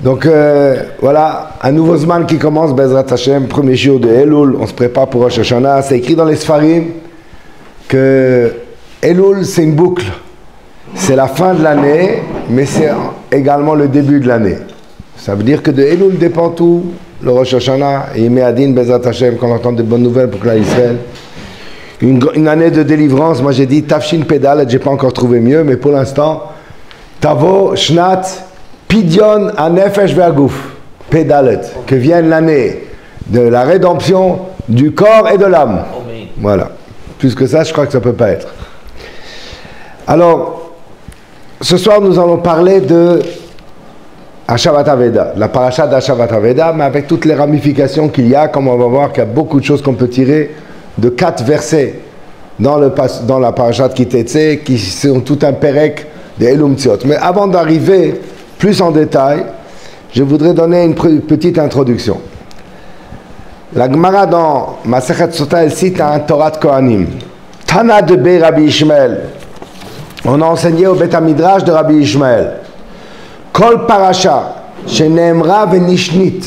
Donc voilà, un nouveau Zman qui commence, Bezrat Hashem, premier jour de Elul, on se prépare pour Rosh Hashanah. C'est écrit dans les Sfarim que Elul c'est une boucle, c'est la fin de l'année, mais c'est également le début de l'année. Ça veut dire que de Elul dépend tout, le Rosh Hashanah, et il met à din Bezrat Hashem qu'on entend de bonnes nouvelles pour que Israël. Une année de délivrance, moi j'ai dit Tafshin Pedal, j'ai pas encore trouvé mieux, mais pour l'instant, Tavo, Shnat, Pidyon, Anefesh Vergouf, Pedalet, que vienne l'année de la rédemption du corps et de l'âme. Voilà. Plus que ça, je crois que ça ne peut pas être. Alors, ce soir, nous allons parler de Hashavat Aveda, la paracha d'Hashavat Aveda, mais avec toutes les ramifications qu'il y a, comme on va voir qu'il y a beaucoup de choses qu'on peut tirer de 4 versets dans la paracha de Kitetse, qui sont tout un perek de Elul Tziot. Mais avant d'arriver plus en détail, je voudrais donner une petite introduction. La Gemara dans Masechet Sota, elle cite un Torah de Kohanim. Tana de Be Rabbi Ishmael. On a enseigné au Beth Midrash de Rabbi Ishmael. Kol parasha, shenemra venishnit.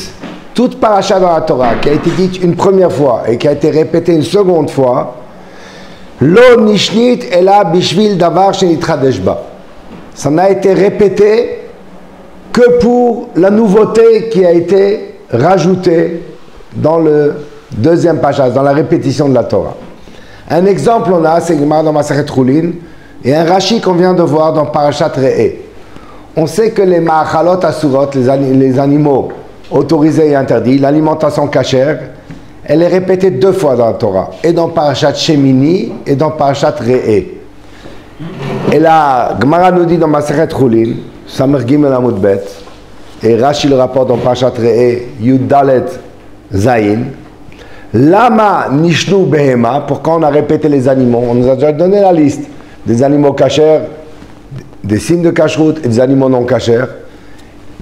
Toute parasha dans la Torah qui a été dite une première fois et qui a été répétée une seconde fois, lo nishnit ela bishvil davar shenitradesh ba. Ça n'a été répété que pour la nouveauté qui a été rajoutée dans le deuxième passage, dans la répétition de la Torah. Un exemple on a, c'est Gemara dans Masechet Chulin, et un Rashi qu'on vient de voir dans Parashat Re'eh. On sait que les Ma'achalot Asurot, les animaux autorisés et interdits, l'alimentation cachère, elle est répétée 2 fois dans la Torah, et dans Parashat Shemini et dans Parashat Re'eh. Et la Gemara nous dit dans Masechet Chulin, Samer Gimel Amud Bet, et Rashi le rapporte dans Parashat Re'eh, Yud Dalet Zayin, Lama Nishnu Behema, pourquoi on a répété les animaux? On nous a déjà donné la liste des animaux cachers, des signes de cacheroute et des animaux non cachers.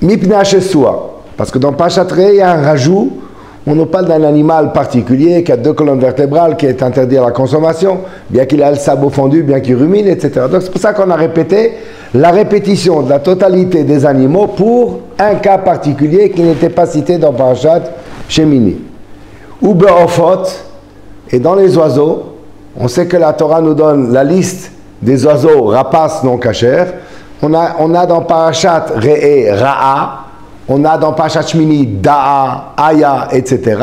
Mipne Hashesua, parce que dans Parashat Re'eh, il y a un rajout. On nous parle d'un animal particulier qui a 2 colonnes vertébrales, qui est interdit à la consommation, bien qu'il ait le sabot fondu, bien qu'il rumine, etc. Donc c'est pour ça qu'on a répété la répétition de la totalité des animaux pour un cas particulier qui n'était pas cité dans Parashat Shemini. Ou Be'ofot, et dans les oiseaux, on sait que la Torah nous donne la liste des oiseaux rapaces non cachers. On a dans Parashat Re'eh Ra'a, on a dans Parashat Shmini Da'a, Aya, etc.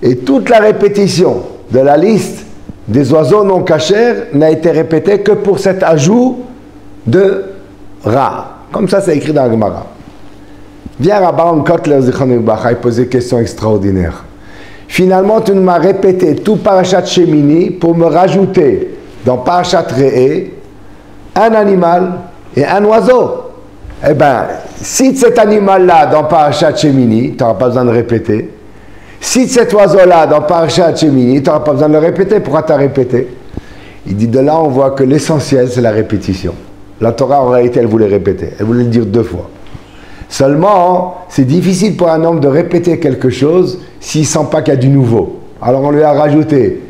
Et toute la répétition de la liste des oiseaux non cachers n'a été répétée que pour cet ajout de Ra. Comme ça, c'est écrit dans la Gemara. Viens Rabban Kotler Zichron Bacha, il posait une question extraordinaire. Finalement, tu m'as répété tout Parashat Shemini pour me rajouter dans Parashat Re'eh un animal et un oiseau. Eh bien, cite cet animal-là dans Parashat Shemini, tu n'auras pas besoin de répéter. Cite cet oiseau-là dans Parashat Shemini, tu n'auras pas besoin de le répéter. Pourquoi tu as répété? Il dit, de là, on voit que l'essentiel, c'est la répétition. La Torah, en réalité, elle voulait répéter. Elle voulait le dire 2 fois. Seulement, c'est difficile pour un homme de répéter quelque chose s'il ne sent pas qu'il y a du nouveau. Alors, on lui a rajouté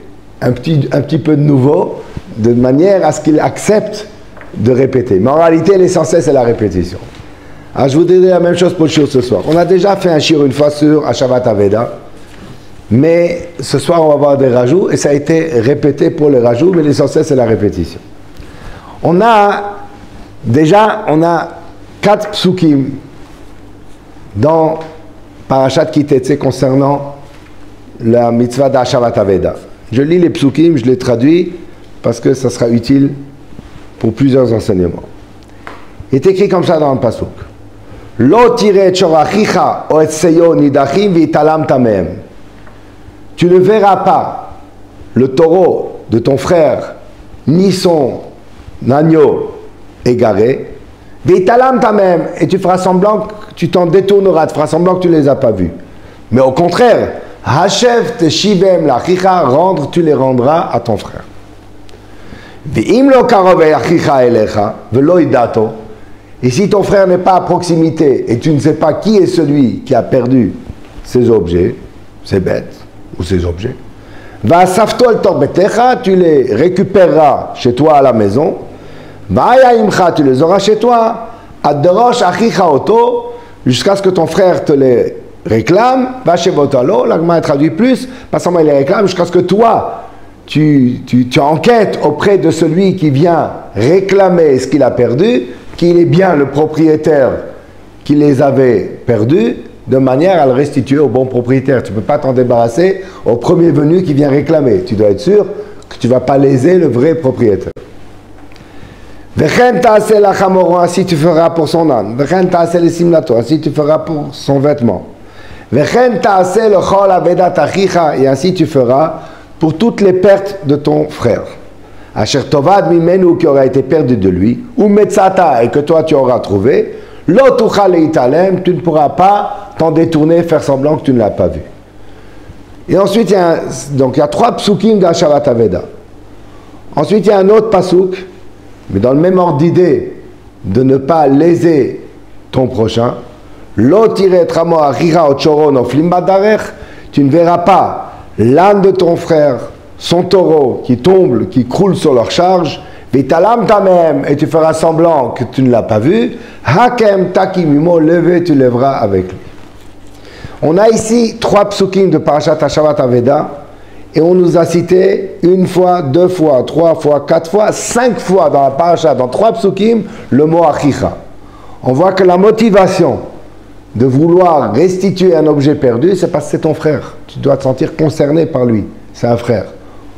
un petit peu de nouveau, de manière à ce qu'il accepte de répéter. Mais en réalité, l'essentiel, c'est la répétition. Alors, je vous dirai la même chose pour le shiur ce soir. On a déjà fait un shiur une fois sur Hashavat Aveda, mais ce soir, on va voir des rajouts, et ça a été répété pour les rajouts, mais l'essentiel, c'est la répétition. On a 4 psukim dans Parashat Kitetse concernant la mitzvah d'Hashavat Aveda. Je lis les psukim, je les traduis, parce que ça sera utile pour plusieurs enseignements. Il est écrit comme ça dans le pasuk. Lo tire chorachicha o etseyo nidachim v'italam tamem. Tu ne verras pas le taureau de ton frère ni son agneau égaré. V'italam tamem, et tu feras semblant que tu t'en détourneras, tu feras semblant que tu ne les as pas vus. Mais au contraire, Hashev te shivem l'achicha, rendre, tu les rendras à ton frère. Et si ton frère n'est pas à proximité et tu ne sais pas qui est celui qui a perdu ses objets, ses bêtes ou ses objets, tu les récupéreras chez toi à la maison, tu les auras chez toi, jusqu'à ce que ton frère te les réclame, va chez Botalo, l'Agma traduit plus, pas seulement il les réclame, jusqu'à ce que toi, tu enquêtes auprès de celui qui vient réclamer ce qu'il a perdu, qu'il est bien le propriétaire qui les avait perdus, de manière à le restituer au bon propriétaire. Tu ne peux pas t'en débarrasser au premier venu qui vient réclamer. Tu dois être sûr que tu ne vas pas léser le vrai propriétaire. Vechen ta'aseh lachamoro, ainsi tu feras pour son âne. Vechen ta'aseh lesimlato, ainsi tu feras pour son vêtement. Vechen ta'aseh lechol avedat achicha, et ainsi tu feras pour toutes les pertes de ton frère. Asher tovad mimenu, qui aura été perdu de lui, ou metzata, et que toi tu auras trouvé, lo tuchal leitalem, tu ne pourras pas t'en détourner, faire semblant que tu ne l'as pas vu. Et ensuite, il y a 3 psukim d'Ashavat Aveda. Ensuite, il y a un autre pasuk, mais dans le même ordre d'idée, de ne pas léser ton prochain. Lo tiret ramo achira ochoron oflim badarech, tu ne verras pas l'âne de ton frère, son taureau qui tombe, qui croule sur leur charge, vitalam tamem, et tu feras semblant que tu ne l'as pas vu, hakem takimimo, levé, tu lèveras avec lui. On a ici 3 psukim de Parashat Hashavat Aveda, et on nous a cité 1 fois, 2 fois, 3 fois, 4 fois, 5 fois dans la Parashat, dans 3 psukim, le mot achicha. On voit que la motivation de vouloir restituer un objet perdu, c'est parce que c'est ton frère. Tu dois te sentir concerné par lui. C'est un frère.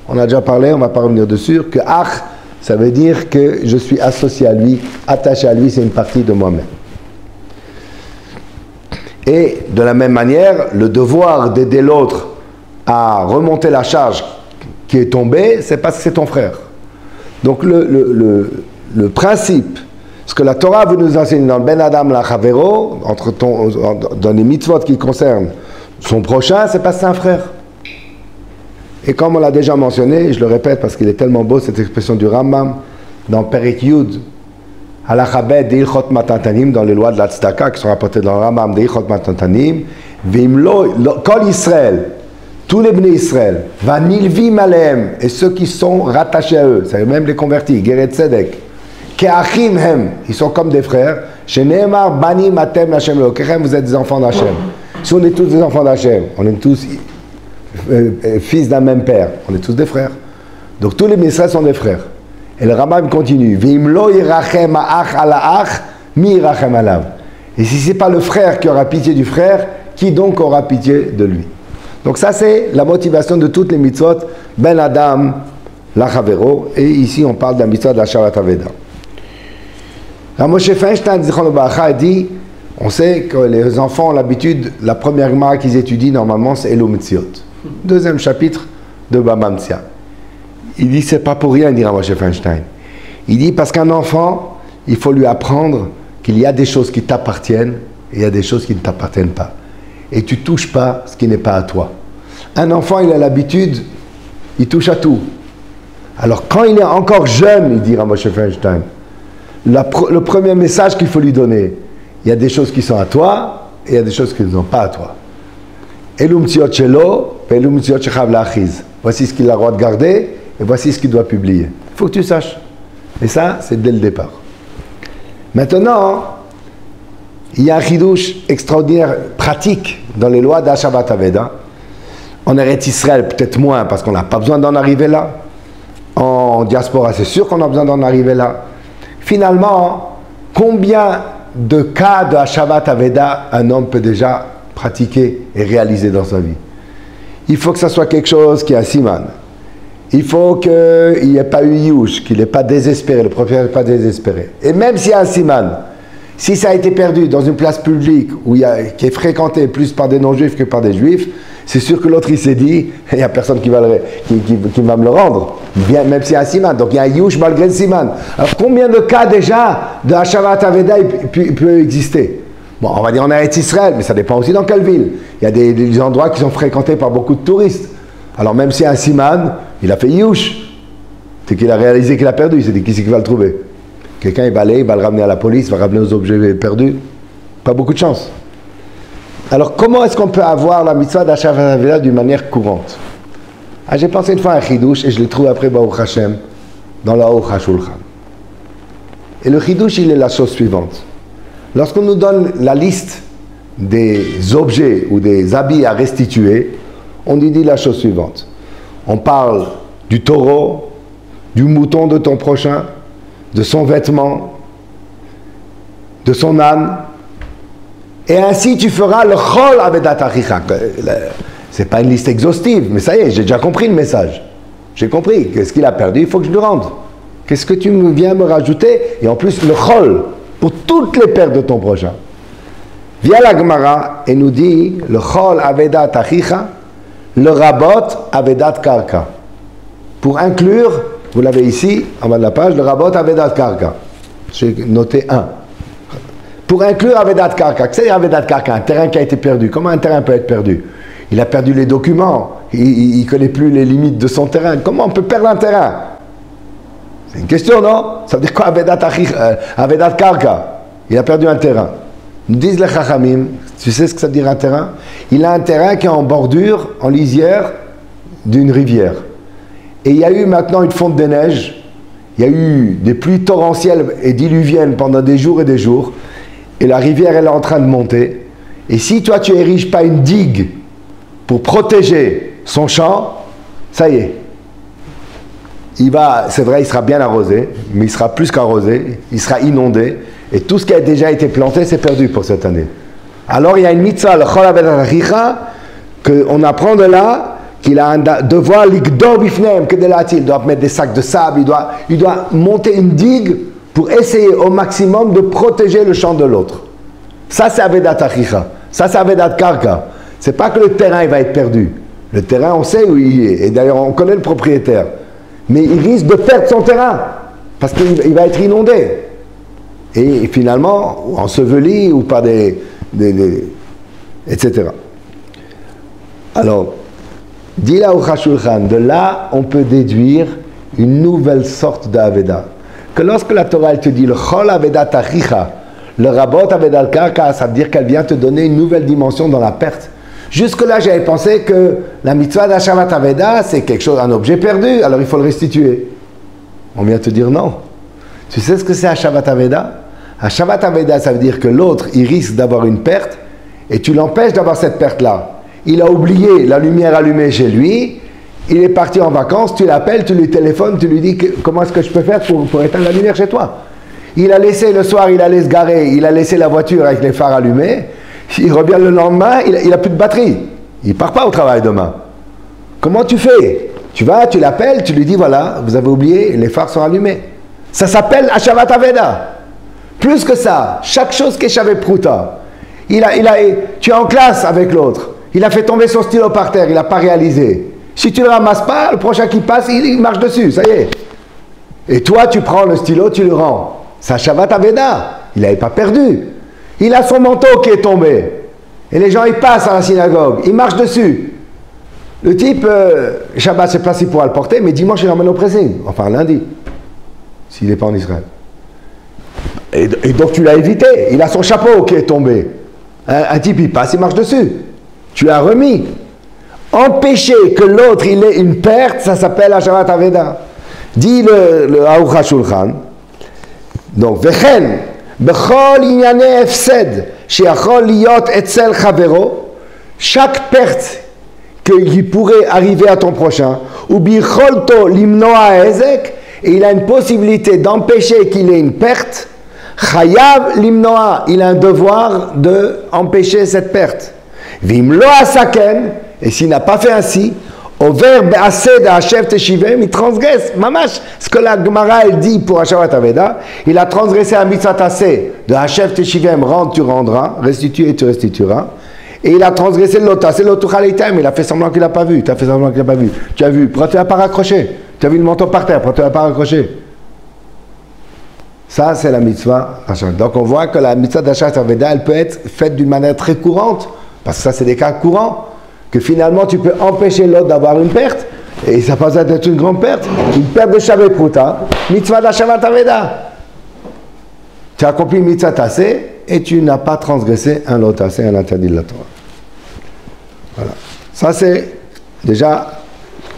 On a déjà parlé, on ne va pas revenir dessus, que ach, ça veut dire que je suis associé à lui, attaché à lui, c'est une partie de moi-même. Et de la même manière, le devoir d'aider l'autre à remonter la charge qui est tombée, c'est parce que c'est ton frère. Donc le principe, ce que la Torah veut nous enseigner dans le Ben Adam la Chavero, dans les mitzvot qui concernent son prochain, c'est parce que c'est un frère. Et comme on l'a déjà mentionné, je le répète parce qu'il est tellement beau cette expression du Rambam, dans Perek Yud, Halachabed d'Ilchot Matantanim, dans les lois de la Tzedaka qui sont rapportées dans le Rambam d'Ilchot Matantanim, Vimlo, Kol Israël, tous les Bnei Israël, Vanilvim Aleem, et ceux qui sont rattachés à eux, c'est-à-dire même les convertis, Geret Tzedek, Keachim Hem, ils sont comme des frères, Sheneemar Banim Atem Hashem Elokechem, vous êtes des enfants d'Hachem. Si on est tous des enfants d'Hachem, on est tous fils d'un même père, on est tous des frères. Donc tous les Bnei Israël sont des frères. Et le Rambam continue, Vimlo Yirachem Ach ala Ach, mi Yirachem alav. Et si ce n'est pas le frère qui aura pitié du frère, qui donc aura pitié de lui? Donc ça c'est la motivation de toutes les mitzvot, Ben Adam, la Chavero, et ici on parle de la mitzvah de la Shavat Aveda. Moshe Feinstein dit, on sait que les enfants ont l'habitude, la première Gemara qu'ils étudient normalement c'est Elu Metziot. Deuxième chapitre de Baba Metzia. Il dit c'est pas pour rien, dit Moshe Feinstein. Il dit parce qu'un enfant, il faut lui apprendre qu'il y a des choses qui t'appartiennent et il y a des choses qui ne t'appartiennent pas. Et tu touches pas ce qui n'est pas à toi. Un enfant, il a l'habitude, il touche à tout. Alors quand il est encore jeune, il dit Moshe Feinstein, le premier message qu'il faut lui donner, il y a des choses qui sont à toi et il y a des choses qui ne sont pas à toi. Voici ce qu'il a le droit de garder et voici ce qu'il doit publier. Il faut que tu saches. Et ça, c'est dès le départ. Maintenant, il y a un chidouche extraordinaire, pratique, dans les lois d'Ashavat Aveda. En Eretz Israël, peut-être moins, parce qu'on n'a pas besoin d'en arriver là. En diaspora, c'est sûr qu'on a besoin d'en arriver là. Finalement, combien de cas de Ashavat Aveda un homme peut déjà pratiquer et réaliser dans sa vie? Il faut que ça soit quelque chose qui est un siman. Il faut qu'il n'y ait pas eu yush, qu'il n'ait pas désespéré, le prophète n'est pas désespéré. Et même s'il y a un siman, si ça a été perdu dans une place publique qui est fréquentée plus par des non-juifs que par des juifs, c'est sûr que l'autre il s'est dit, il n'y a personne qui va me le rendre, bien, même s'il y a un siman. Donc il y a un yush malgré le siman. Alors combien de cas déjà de Hashavat Aveda il peut exister? Bon, on va dire en Eretz Israël, mais ça dépend aussi dans quelle ville. Il y a des endroits qui sont fréquentés par beaucoup de touristes. Alors même s'il y a un siman, il a fait yush. C'est qu'il a réalisé qu'il a perdu, il s'est dit qui c'est qui va le trouver? Quelqu'un il va aller, il va le ramener à la police, il va ramener aux objets perdus. Pas beaucoup de chance. Alors comment est-ce qu'on peut avoir la mitzvah d'Ashavat Aveda d'une manière courante? J'ai pensé une fois à un chidouche et je l'ai trouvé après Baruch Hashem dans la Aruch HaShulchan. Et le chidouche il est la chose suivante. Lorsqu'on nous donne la liste des objets ou des habits à restituer, on lui dit la chose suivante. On parle du taureau, du mouton de ton prochain, de son vêtement, de son âne, et ainsi tu feras le chol avedat achicha. C'est pas une liste exhaustive, mais ça y est, j'ai déjà compris le message. J'ai compris que ce qu'il a perdu, il faut que je lui rende. Qu'est-ce que tu viens me rajouter? Et en plus, le chol, pour toutes les pertes de ton prochain. Vient la Gemara et nous dit, le chol avedat achicha, le rabot avedat karka. Pour inclure, vous l'avez ici, en bas de la page, le rabot avedat karka. J'ai noté 1. Pour inclure avedat karka, qu'est-ce que c'est avedat karka? Un terrain qui a été perdu. Comment un terrain peut être perdu? Il a perdu les documents, il ne connaît plus les limites de son terrain. Comment on peut perdre un terrain? C'est une question, non? Ça veut dire quoi avedat karka? Il a perdu un terrain. Nous disent les chachamim, tu sais ce que ça veut dire un terrain? Il a un terrain qui est en bordure, en lisière d'une rivière. Et il y a eu maintenant une fonte des neiges, il y a eu des pluies torrentielles et diluviennes pendant des jours et des jours, et la rivière elle est en train de monter. Et si toi tu ériges pas une digue pour protéger son champ, ça y est. C'est vrai, il sera bien arrosé, mais il sera plus qu'arrosé, il sera inondé, et tout ce qui a déjà été planté, c'est perdu pour cette année. Alors il y a une mitzvah, le chol avedat achicha, qu'on apprend de là, qu'il a un devoir l'igdor bifneim, que de là il doit mettre des sacs de sable, il doit monter une digue pour essayer au maximum de protéger le champ de l'autre. Ça c'est avedat achicha, ça c'est avedat karka. C'est pas que le terrain il va être perdu. Le terrain on sait où il est, et d'ailleurs on connaît le propriétaire. Mais il risque de perdre son terrain, parce qu'il va être inondé. Et finalement, enseveli ou par etc. Alors, dit la Aruch HaShulchan, de là, on peut déduire une nouvelle sorte d'Aveda. Que lorsque la Torah elle te dit le Chol Avedat Achicha, le Rabot Avedat Karka, ça veut dire qu'elle vient te donner une nouvelle dimension dans la perte. Jusque-là, j'avais pensé que la mitzvah d'Ashavat Aveda, c'est quelque chose, un objet perdu, alors il faut le restituer. On vient te dire non. Tu sais ce que c'est Ashavat Aveda? Ashavat Aveda, ça veut dire que l'autre, il risque d'avoir une perte, et tu l'empêches d'avoir cette perte-là. Il a oublié la lumière allumée chez lui, il est parti en vacances, tu l'appelles, tu lui téléphones, tu lui dis comment est-ce que je peux faire pour éteindre la lumière chez toi. Il a laissé le soir, il allait se garer, il a laissé la voiture avec les phares allumés, il revient le lendemain, il n'a plus de batterie. Il ne part pas au travail demain. Comment tu fais? Tu vas, tu l'appelles, tu lui dis voilà, vous avez oublié, les phares sont allumés. Ça s'appelle Ashavat Aveda. Plus que ça, chaque chose qui est Shavet Pruta. Tu es en classe avec l'autre. Il a fait tomber son stylo par terre, il n'a pas réalisé. Si tu ne le ramasses pas, le prochain qui passe, il marche dessus, ça y est. Et toi, tu prends le stylo, tu le rends. C'est Ashavat Aveda. Il n'avait pas perdu. Il a son manteau qui est tombé. Et les gens, ils passent à la synagogue. Ils marchent dessus. Le type, Shabbat, c'est placé pour le porter, mais dimanche, il l'emmène au pressing. Enfin, lundi. S'il n'est pas en Israël. Et donc, tu l'as évité. Il a son chapeau qui est tombé. Un type, il passe, il marche dessus. Tu l'as remis. Empêcher que l'autre, il ait une perte, ça s'appelle Ashavat Aveda. Dit le Aruch HaShulchan. Donc, Vechen. Bechol inyane efsed, sheachol liot etzel chavero, chaque perte qui pourrait arriver à ton prochain, ou bicholto limnoa ezek, et il a une possibilité d'empêcher qu'il ait une perte, chayav limnoa, il a un devoir d'empêcher cette perte. Vimlo asaken, et s'il n'a pas fait ainsi, over be'ased ha'ashev teshivem, il transgresse, mamash, ce que la Gemara elle dit pour Ashavat Aveda, il a transgressé un mitzvah aseh de Hashev teshivem, rendre tu rendras, restituer tu restitueras, et il a transgressé l'ota, c'est l'otuchalitem, il a fait semblant qu'il n'a pas vu, tu as fait semblant qu'il n'a pas vu, tu as vu, pourquoi tu n'as pas raccroché, tu as vu le manteau par terre, pourquoi tu n'as pas raccroché. Ça c'est la mitzvah Ashavat. Donc on voit que la mitzvah d'Ashavat Aveda, elle peut être faite d'une manière très courante, parce que ça c'est des cas courants, que finalement tu peux empêcher l'autre d'avoir une perte, et ça passe à être une grande perte de Shavet Pruta, mitzvah d'Ashavat Aveda. Tu as accompli mitzvah tassé, et tu n'as pas transgressé un lot tassé, un interdit de la Torah. Voilà. Ça c'est déjà,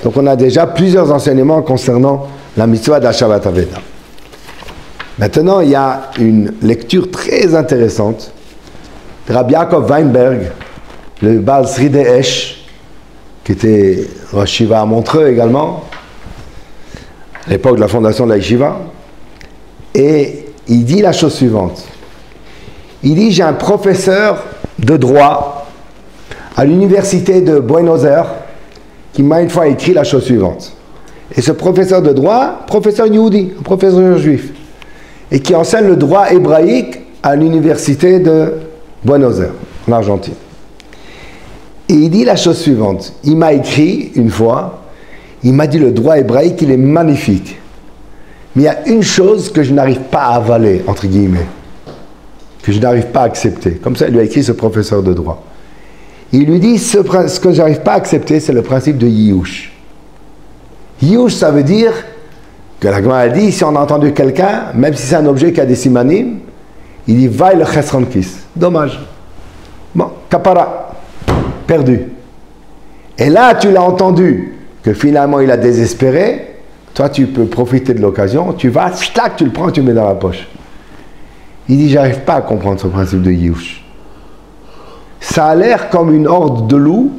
donc on a déjà plusieurs enseignements concernant la mitzvah d'Ashavat Aveda. Maintenant il y a une lecture très intéressante Rabbi Yaakov Weinberg, le Baal Sridei Esh, qui était Rosh Shiva à Montreux également, à l'époque de la fondation de la Yeshiva, et il dit la chose suivante. Il dit, j'ai un professeur de droit à l'université de Buenos Aires qui m'a une fois écrit la chose suivante. Et ce professeur de droit, professeur Yehudi, un professeur juif, et qui enseigne le droit hébraïque à l'université de Buenos Aires, en Argentine. Et il dit la chose suivante. Il m'a écrit une fois, il m'a dit le droit hébraïque, il est magnifique. Mais il y a une chose que je n'arrive pas à avaler, entre guillemets, que je n'arrive pas à accepter. Comme ça, il lui a écrit ce professeur de droit. Il lui dit, ce que je n'arrive pas à accepter, c'est le principe de Yiyush. Yiyush, ça veut dire que la Gemara a dit, si on a entendu quelqu'un, même si c'est un objet qui a des simanim, il dit, vaille le chesron kis. Dommage. Bon, kapara. Perdu. Et là, tu l'as entendu, que finalement il a désespéré, toi tu peux profiter de l'occasion, tu vas, tac, tu le prends, tu le mets dans la poche. Il dit, j'arrive pas à comprendre ce principe de Yiyush. Ça a l'air comme une horde de loups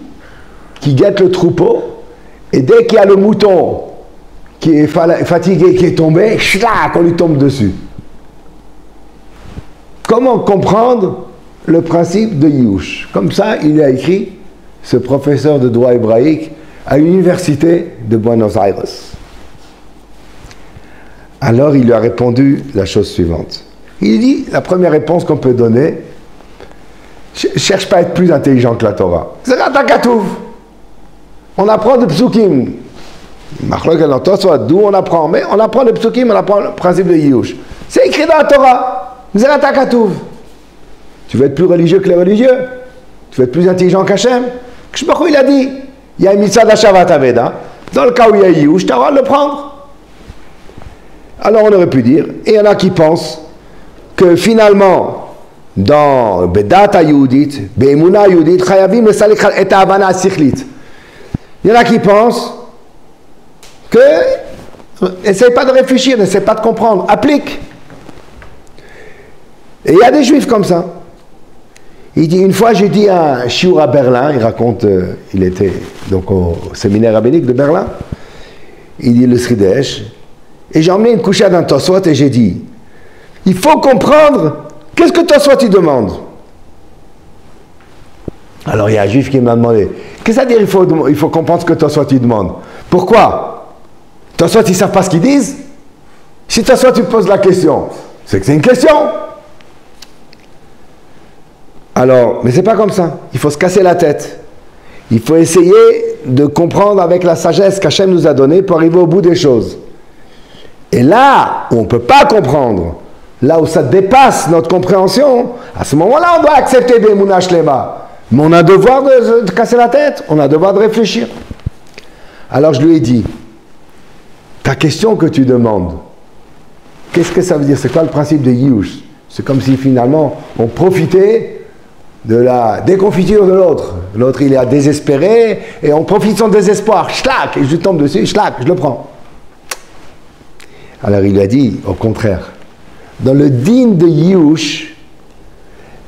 qui guette le troupeau, et dès qu'il y a le mouton qui est fatigué, qui est tombé, chlac, on lui tombe dessus. Comment comprendre le principe de Yiyush? Comme ça, il a écrit ce professeur de droit hébraïque à l'université de Buenos Aires. Alors il lui a répondu la chose suivante. Il dit, la première réponse qu'on peut donner, cherche pas à être plus intelligent que la Torah. C'est Ratakatouv. On apprend de psukim. D'où on apprend? Mais on apprend de psukim, on apprend le principe de Yiyush. C'est écrit dans la Torah. C'est Ratakatouv. Tu veux être plus religieux que les religieux? Tu veux être plus intelligent qu'Hachem? Il a dit, il y a une mitzvah d'Ashavat Aveda. Dans le cas où il y a Yiyush, tu as le droit de le prendre. Alors on aurait pu dire, et il y en a qui pensent que finalement, dans Bedata Yehudit, Be'emuna Yehudit, Chayavim le Salik et Havana Sikhlit. Il y en a qui pensent que, n'essaie pas de réfléchir, n'essaie pas de comprendre, applique. Et il y a des juifs comme ça. Il dit, une fois j'ai dit à un shiur à Berlin, il raconte, il était donc au séminaire rabbinique de Berlin, il dit le Sridei Esh, et j'ai emmené une couchette d'un Tosfot et j'ai dit, il faut comprendre, qu'est-ce que Tosfot il demande? Alors il y a un juif qui m'a demandé, qu'est-ce que ça veut dire il faut comprendre ce que Tosfot il demande? Pourquoi? Tosfot ils ne savent pas ce qu'ils disent? Si Tosfot tu poses la question, c'est que c'est une question. Alors, mais c'est pas comme ça. Il faut se casser la tête. Il faut essayer de comprendre avec la sagesse qu'Hachem nous a donnée pour arriver au bout des choses. Et là où on ne peut pas comprendre, là où ça dépasse notre compréhension, à ce moment-là, on doit accepter des Mouna Shlema. Mais on a devoir de casser la tête, on a devoir de réfléchir. Alors je lui ai dit, ta question que tu demandes, qu'est-ce que ça veut dire? C'est quoi le principe de Yiyush? C'est comme si finalement on profitait de la déconfiture de l'autre. L'autre il est désespéré et on profite de son désespoir. Schlac, et je tombe dessus, schlac, je le prends. Alors il a dit au contraire. Dans le din de Yiyush,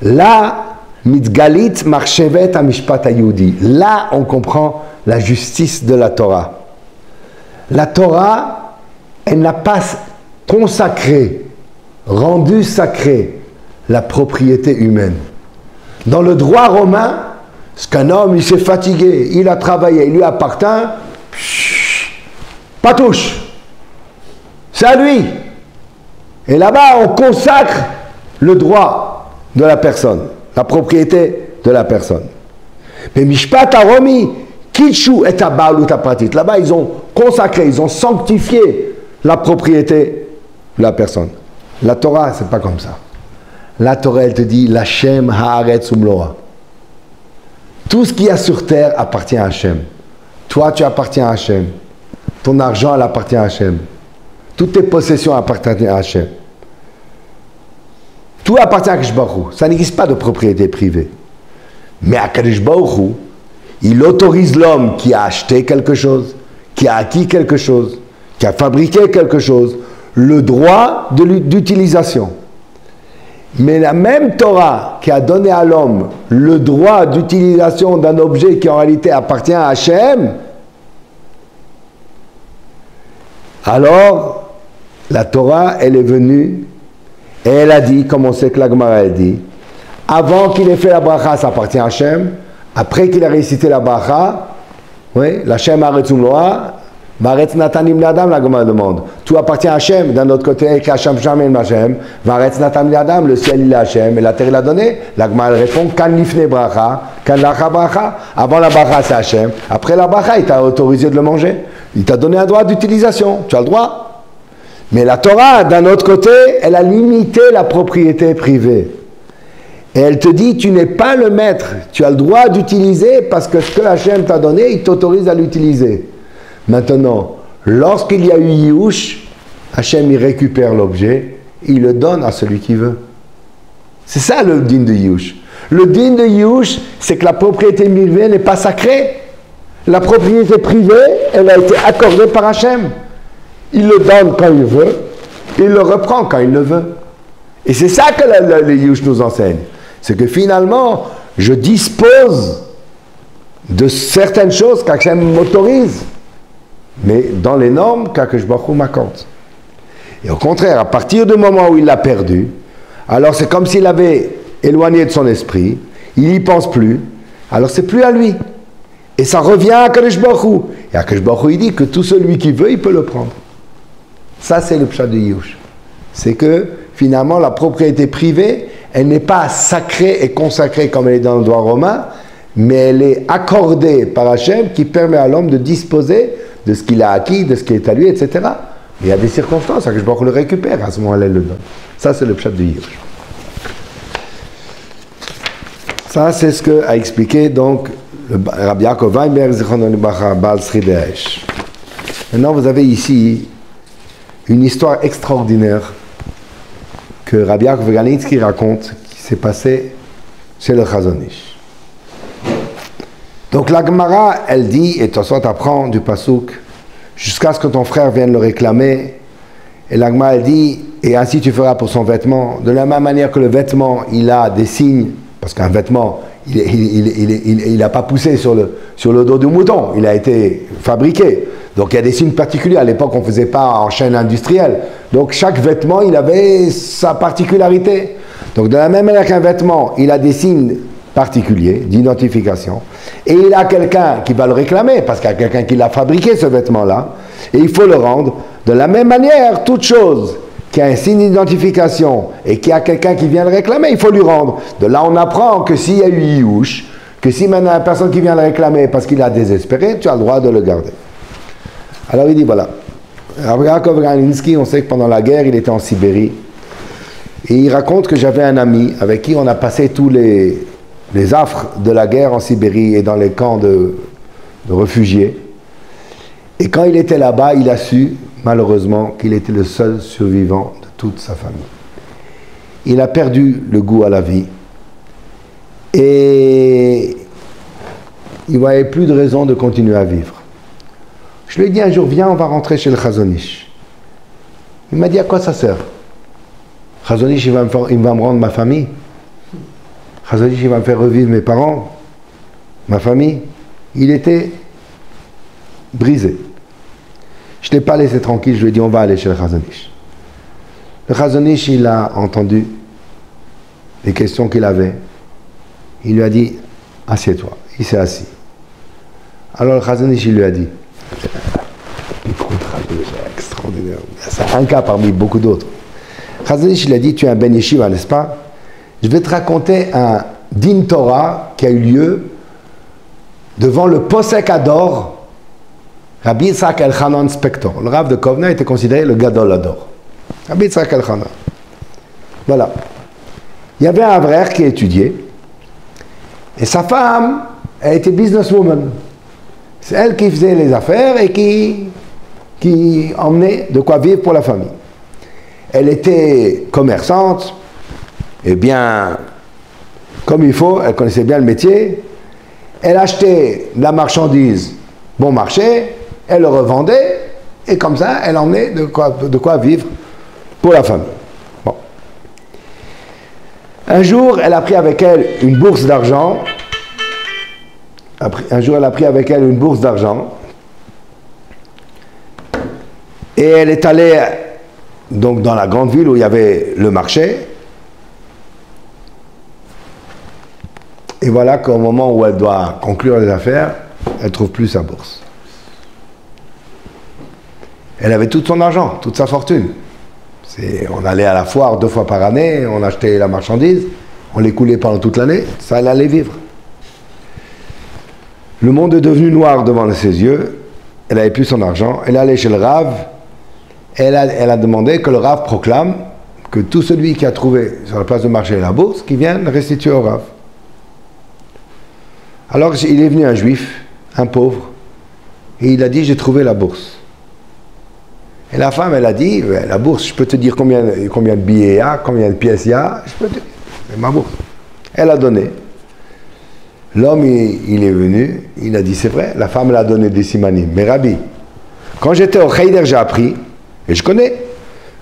là, mitgalit marchevet amishpat hayudi. Là, on comprend la justice de la Torah. La Torah, elle n'a pas consacré, rendu sacré la propriété humaine. Dans le droit romain, ce qu'un homme, il s'est fatigué, il a travaillé, il lui appartient, pas touche. C'est à lui. Et là-bas, on consacre le droit de la personne, la propriété de la personne. Mais Mishpat Aromi, Kitshu et Abalut Apratit. Là-bas, ils ont consacré, ils ont sanctifié la propriété de la personne. La Torah, c'est pas comme ça. La Torah, elle te dit, l'Hashem haaretz umloa. Tout ce qu'il y a sur terre appartient à Hachem. Toi, tu appartiens à Hachem. Ton argent, elle appartient à Hachem. Toutes tes possessions appartiennent à Hachem. Tout appartient à Kadosh Baruch Hu. Ça n'existe pas de propriété privée. Mais à Kadosh Baruch Hu, il autorise l'homme qui a acheté quelque chose, qui a acquis quelque chose, qui a fabriqué quelque chose, le droit d'utilisation. Mais la même Torah qui a donné à l'homme le droit d'utilisation d'un objet qui en réalité appartient à Hachem, alors la Torah, elle est venue et elle a dit, comme on sait que la Gemara a dit, avant qu'il ait fait la bracha, ça appartient à Hachem. Après qu'il a récité la bracha, oui, l'Hachem Aretzum Loa, Varetz Natanim L'Adam, la Gemara demande. Tout appartient à Hachem. D'un autre côté, Hachem Shamel Hachem, Varetz Natanim L'Adam, le ciel il est Hachem, et la terre il a donné. La Gemara répond, Kan Lifne Bracha, Kan Lacha Bracha. Avant la bracha, c'est Hachem. Après la bracha, il t'a autorisé de le manger. Il t'a donné un droit d'utilisation. Tu as le droit. Mais la Torah, d'un autre côté, elle a limité la propriété privée. Et elle te dit, tu n'es pas le maître, tu as le droit d'utiliser parce que ce que Hachem t'a donné, il t'autorise à l'utiliser. Maintenant, lorsqu'il y a eu Yihush, Hachem il récupère l'objet, il le donne à celui qui veut. C'est ça le din de Yihush. Le din de Yihush, c'est que la propriété privée n'est pas sacrée. La propriété privée, elle a été accordée par Hachem. Il le donne quand il veut, il le reprend quand il le veut. Et c'est ça que le Yihush nous enseigne. C'est que finalement, je dispose de certaines choses qu'Hachem m'autorise, mais dans les normes qu'Akadosh Baruch Hu m'accorde. Et au contraire, à partir du moment où il l'a perdu, alors c'est comme s'il avait éloigné de son esprit, il n'y pense plus, alors c'est plus à lui. Et ça revient à Akadosh Baruch Hu. Et Akadosh Baruch Hu, il dit que tout celui qui veut, il peut le prendre. Ça, c'est le pshat de Yihush. C'est que finalement, la propriété privée, elle n'est pas sacrée et consacrée comme elle est dans le droit romain, mais elle est accordée par Hachem qui permet à l'homme de disposer de ce qu'il a acquis, de ce qui est à lui, etc. Il y a des circonstances, que je peux le récupérer, à ce moment-là, elle le donne. Ça, c'est le pshat de Yihush. Ça, c'est ce qu'a expliqué donc Rabbi Yaakov Weinberg, Zichrono Libracha, Baal Sridei Haesh. Maintenant, vous avez ici une histoire extraordinaire que Rabbi Yaakov Galitsky raconte, qui s'est passé chez le Chazon Ish. Donc la Gemara, elle dit, et toi t'apprends du Pasuk, jusqu'à ce que ton frère vienne le réclamer, et la Gemara, elle dit, et ainsi tu feras pour son vêtement, de la même manière que le vêtement, il a des signes, parce qu'un vêtement, il n'a pas poussé sur le dos du mouton, il a été fabriqué. Donc il y a des signes particuliers. À l'époque, on ne faisait pas en chaîne industrielle. Donc chaque vêtement, il avait sa particularité. Donc de la même manière qu'un vêtement, il a des signes particuliers d'identification. Et il a quelqu'un qui va le réclamer, parce qu'il y a quelqu'un qui l'a fabriqué, ce vêtement-là. Et il faut le rendre. De la même manière, toute chose qui a un signe d'identification et qui a quelqu'un qui vient le réclamer, il faut lui rendre. De là, on apprend que s'il y a eu Yihush, que si maintenant il y a une personne qui vient le réclamer parce qu'il a désespéré, tu as le droit de le garder. Alors il dit voilà, Rabbi Yaakov Galitsky, on sait que pendant la guerre, il était en Sibérie. Et il raconte que j'avais un ami avec qui on a passé tous les affres de la guerre en Sibérie et dans les camps de réfugiés. Et quand il était là-bas, il a su, malheureusement, qu'il était le seul survivant de toute sa famille. Il a perdu le goût à la vie. Et il ne voyait plus de raison de continuer à vivre. Je lui ai dit un jour, viens, on va rentrer chez le Chazon Ish. Il m'a dit, à quoi ça sert? Chazon Ish, il va me rendre ma famille. Chazon Ish, il va me faire revivre mes parents, ma famille. Il était brisé. Je ne l'ai pas laissé tranquille, je lui ai dit, on va aller chez le Chazon Ish. Le Chazon Ish, il a entendu les questions qu'il avait. Il lui a dit, assieds-toi. Il s'est assis. Alors le Chazon Ish, il lui a dit, extraordinaire. C'est un cas parmi beaucoup d'autres. Chazon Ish, il a dit, tu es un ben yeshiva, n'est-ce pas? Je vais te raconter un din Torah qui a eu lieu devant le Posek Ador, Rabbi Yitzhak Elchanan Spector. Le Rav de Kovna était considéré le Gadol Ador. Rabbi Yitzhak Elchanan. Voilà. Il y avait un frère qui étudiait, et sa femme, elle était businesswoman. C'est elle qui faisait les affaires et qui emmenait de quoi vivre pour la famille. Elle était commerçante, et bien, comme il faut, elle connaissait bien le métier. Elle achetait de la marchandise bon marché, elle le revendait, et comme ça, elle emmenait de quoi vivre pour la famille. Bon. Un jour, elle a pris avec elle une bourse d'argent. Un jour, elle a pris avec elle une bourse d'argent. Et elle est allée donc dans la grande ville où il y avait le marché. Et voilà qu'au moment où elle doit conclure les affaires, elle ne trouve plus sa bourse. Elle avait tout son argent, toute sa fortune. On allait à la foire 2 fois par année, on achetait la marchandise, on l'écoulait pendant toute l'année, ça elle allait vivre. Le monde est devenu noir devant ses yeux, elle n'avait plus son argent, elle est allée chez le Rav, elle a demandé que le Rav proclame que tout celui qui a trouvé sur la place de marché la bourse, qu'il vienne restituer au Rav. Alors il est venu un juif, un pauvre, et il a dit j'ai trouvé la bourse. Et la femme, elle a dit, la bourse, je peux te dire combien de billets il y a, combien de pièces il y a, je peux te dire, c'est ma bourse. Elle a donné. L'homme, il est venu, il a dit, c'est vrai, la femme, elle a donné des simanim. Mais Rabbi, quand j'étais au Heider, j'ai appris, et je connais,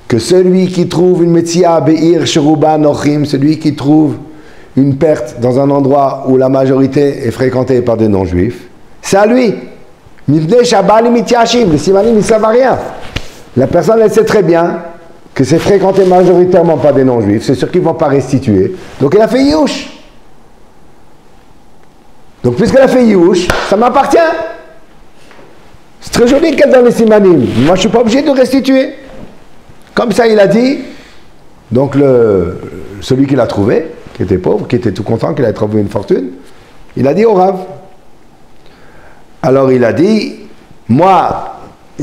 que celui qui trouve une metzia be'ir sheruba nochim, celui qui trouve une perte dans un endroit où la majorité est fréquentée par des non-juifs, c'est à lui. Les simanim, ils ne savent rien. La personne, elle sait très bien que c'est fréquenté majoritairement par des non-juifs, c'est sûr qu'ils ne vont pas restituer. Donc elle a fait Youch. Donc puisqu'elle a fait Youch, ça m'appartient. C'est très joli qu'elle donne les simanim. Moi, je ne suis pas obligé de restituer. Comme ça, il a dit. Donc celui qui l'a trouvé, qui était pauvre, qui était tout content qu'il ait trouvé une fortune, il a dit au Rav. Alors il a dit, moi,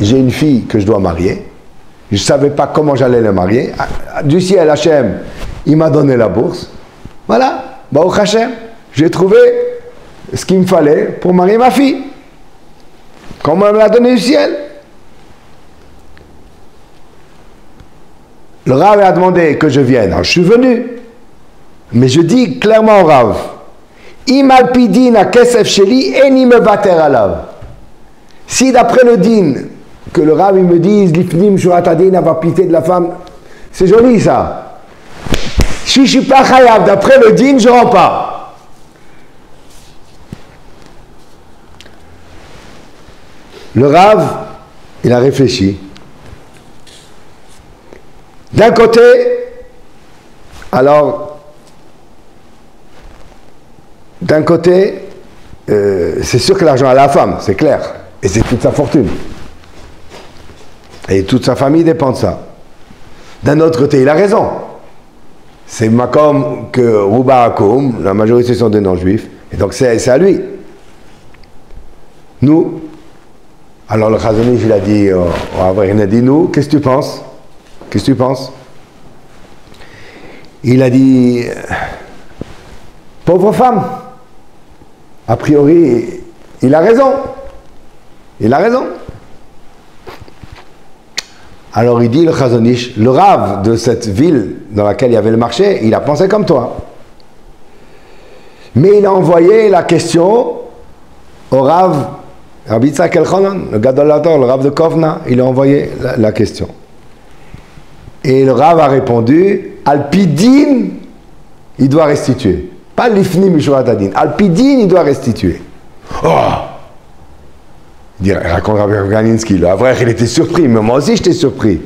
j'ai une fille que je dois marier. Je ne savais pas comment j'allais la marier. Du ciel, Hachem, il m'a donné la bourse. Voilà, Baruch Hachem, j'ai trouvé ce qu'il me fallait pour marier ma fille. Comment elle me l'a donné du ciel. Le Rav a demandé que je vienne. Alors, je suis venu. Mais je dis clairement au Rav, Imal pidin a kesef sheli eni me bater alav. Si d'après le din, que le Rav il me dise l'ifnim shuratadin avoir pitié de la femme, c'est joli ça. Si je ne suis pas chayav d'après le din, je ne rends pas. Le Rav, il a réfléchi. D'un côté, c'est sûr que l'argent à la femme, c'est clair. Et c'est toute sa fortune. Et toute sa famille dépend de ça. D'un autre côté, il a raison. C'est Makom que Rouba Akoum, la majorité sont des non-juifs. Et donc c'est à lui. Nous, alors le Chazon Ish, il a dit, il a dit, nous, qu'est-ce que tu penses? Qu'est-ce que tu penses? Il a dit, pauvre femme. A priori, il a raison. Il a raison. Alors il dit le Chazon Ish, le Rav de cette ville dans laquelle il y avait le marché, il a pensé comme toi. Mais il a envoyé la question au Rav, Rabbi Yitzhak Elchanan, le Gadol Hador, le Rav de Kovna, il a envoyé la question. Et le Rav a répondu, Alpidin, il doit restituer. Pas l'ifni mishurat adin. Alpidin, il doit restituer. Oh! Il raconte Rabbi Ganinsky, le vrai, il était surpris, mais moi aussi j'étais surpris.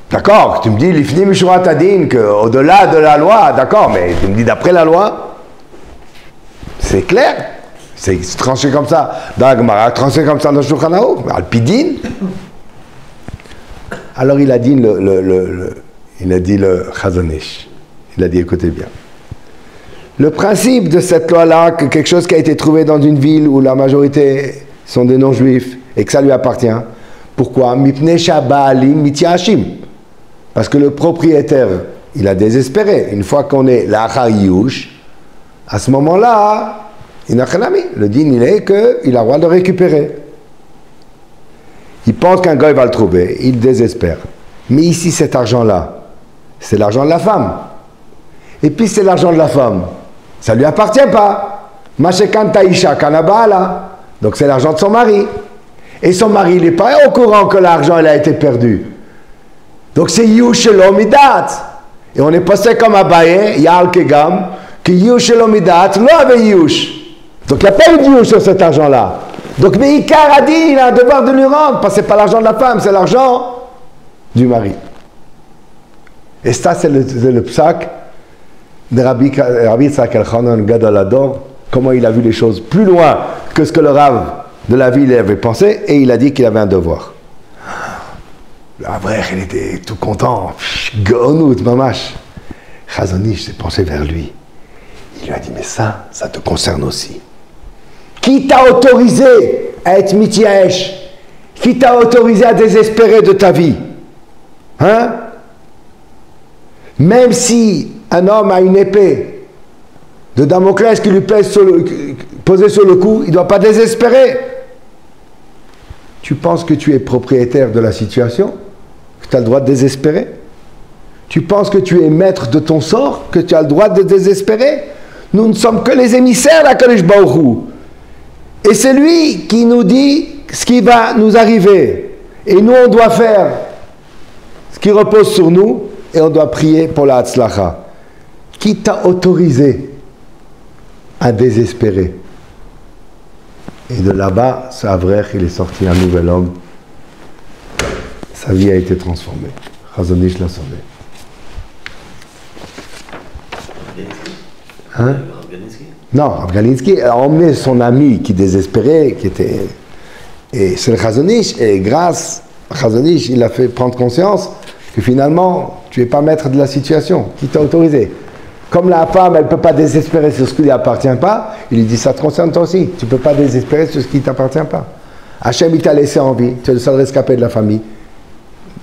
D'accord, tu me dis l'ifni mishurat adin, qu'au-delà de la loi, d'accord, mais tu me dis d'après la loi, c'est clair, c'est tranché comme ça dans la Gemara, tranché comme ça dans le Shulchan Aruch, Alpidin. Alors il a dit le Chazon Ish, il a dit écoutez bien. Le principe de cette loi-là, que quelque chose qui a été trouvé dans une ville où la majorité sont des non-juifs et que ça lui appartient, pourquoi? Parce que le propriétaire, il a désespéré. Une fois qu'on est l'achar yush, à ce moment-là, le din il est qu'il a le droit de récupérer. Il pense qu'un gars va le trouver, il désespère. Mais ici, cet argent-là, c'est l'argent de la femme. Et puis c'est l'argent de la femme. Ça ne lui appartient pas. Mashekan Taisha Kanabala. Donc c'est l'argent de son mari. Et son mari, il n'est pas au courant que l'argent il a été perdu. Donc c'est Yushelo Midat. Et on est passé comme Abaye, Yal Kegam, que Yush Elomidat, lo avait Yush. Donc il n'y a pas eu de Yush sur cet argent-là. Donc Meikar a dit, il a un devoir de lui rendre, parce que ce n'est pas l'argent de la femme, c'est l'argent du mari. Et ça, c'est le psak de Rabbi Yitzhak Elchanan Gadol Hador, comment il a vu les choses plus loin que ce que le Rav de la ville avait pensé, et il a dit qu'il avait un devoir. L'Avrech, il était tout content, Gaonout, mamash. Chazon Ish s'est penché vers lui. Il lui a dit, mais ça te concerne aussi. Qui t'a autorisé à être mityaesh? Qui t'a autorisé à désespérer de ta vie? Hein? Même si un homme a une épée de Damoclès qui lui pèse posée sur le cou, il ne doit pas désespérer. Tu penses que tu es propriétaire de la situation, que tu as le droit de désespérer? Tu penses que tu es maître de ton sort, que tu as le droit de désespérer? Nous ne sommes que les émissaires d'Akadosh Baruch Hu. Et c'est lui qui nous dit ce qui va nous arriver. Et nous, on doit faire ce qui repose sur nous et on doit prier pour la Hatzlacha. Qui t'a autorisé à désespérer? Et de là-bas, ce Avrech, il est sorti un nouvel homme. Sa vie a été transformée. Chazon Ish l'a sauvé. Hein? Non, Afghaninsky a emmené son ami qui désespérait, qui était... Et c'est le Chazon Ish, et grâce à Chazon Ish, il a fait prendre conscience que finalement, tu n'es pas maître de la situation. Qui t'a autorisé? Comme la femme, elle ne peut pas désespérer sur ce qui ne lui appartient pas, il lui dit, ça te concerne toi aussi. Tu ne peux pas désespérer sur ce qui ne t'appartient pas. Hachem, il t'a laissé en vie, tu es le seul rescapé de la famille.